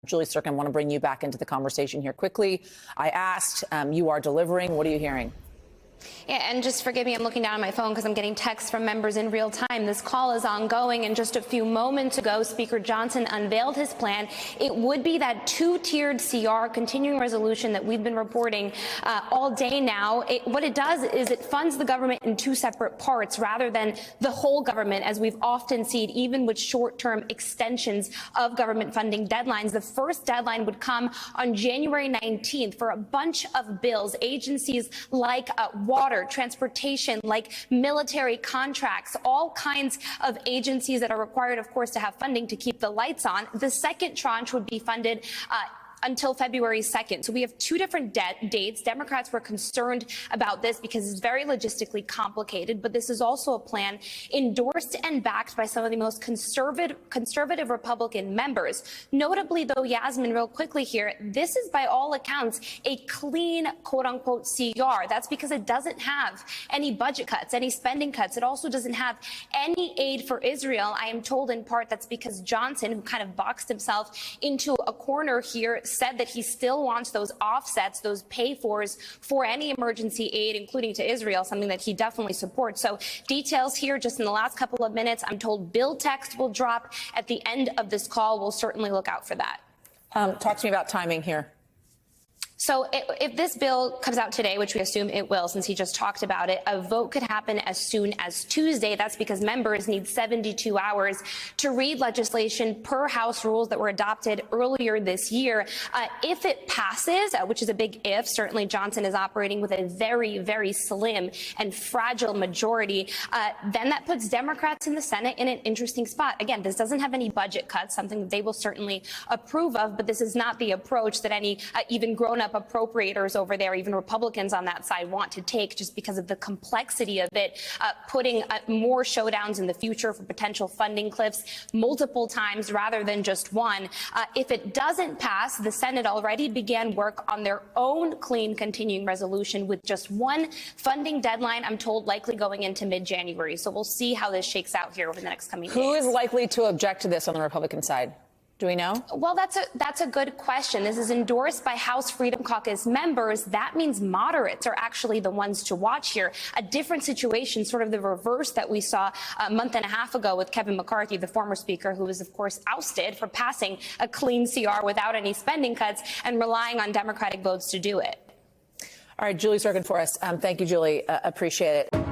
Julie Sirkin, I want to bring you back into the conversation here quickly. I asked, you are delivering. What are you hearing? Yeah, and just forgive me, I'm looking down at my phone because I'm getting texts from members in real time. This call is ongoing, and just a few moments ago, Speaker Johnson unveiled his plan. It would be that two-tiered CR, continuing resolution, that we've been reporting all day now. What it does is it funds the government in two separate parts rather than the whole government, as we've often seen, even with short-term extensions of government funding deadlines. The first deadline would come on January 19th for a bunch of bills, agencies like water, transportation, like military contracts, all kinds of agencies that are required, of course, to have funding to keep the lights on. The second tranche would be funded until February 2nd. So we have two different dates. Democrats were concerned about this because it's very logistically complicated, but this is also a plan endorsed and backed by some of the most conservative Republican members. Notably, though, Yasmin, real quickly here, this is by all accounts a clean, quote-unquote, CR. That's because it doesn't have any budget cuts, any spending cuts. It also doesn't have any aid for Israel. I am told in part that's because Johnson, who kind of boxed himself into a corner here, said that he still wants those offsets, those pay-fors for any emergency aid, including to Israel, something that he definitely supports. So details here just in the last couple of minutes. I'm told bill text will drop at the end of this call. We'll certainly look out for that. Talk to me about timing here. So if this bill comes out today, which we assume it will, since he just talked about it, a vote could happen as soon as Tuesday. That's because members need 72 hours to read legislation per House rules that were adopted earlier this year. If it passes, which is a big if, certainly Johnson is operating with a very, very slim and fragile majority, then that puts Democrats in the Senate in an interesting spot. Again, this doesn't have any budget cuts, something that they will certainly approve of, but this is not the approach that any even grown-up appropriators over there, even Republicans on that side, want to take, just because of the complexity of it, putting more showdowns in the future for potential funding cliffs multiple times rather than just one. If it doesn't pass, the Senate already began work on their own clean continuing resolution with just one funding deadline, I'm told, likely going into mid-January. So we'll see how this shakes out here over the next coming days. Who is likely to object to this on the Republican side? Do we know? Well, that's a good question. This is endorsed by House Freedom Caucus members. That means moderates are actually the ones to watch here. A different situation, sort of the reverse that we saw a month and a half ago with Kevin McCarthy, the former speaker, who was, of course, ousted for passing a clean CR without any spending cuts and relying on Democratic votes to do it. All right, Julie Sirkin for us. Thank you, Julie. Appreciate it.